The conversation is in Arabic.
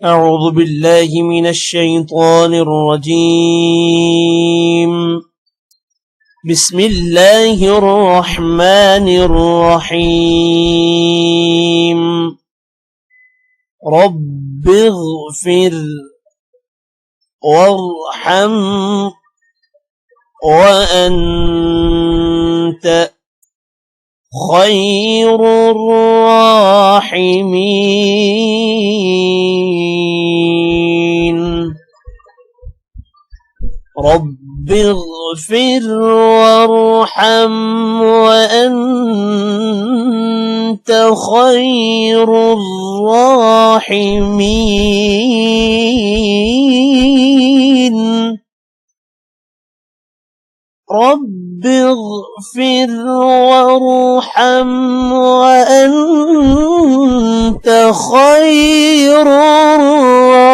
أعوذ بالله من الشيطان الرجيم. بسم الله الرحمن الرحيم. رب اغفر وارحم وأنت خير الراحمين. رب اغفر وارحم وأنت خير الراحمين. رب اغفر وارحم وأنت خير الراحمين.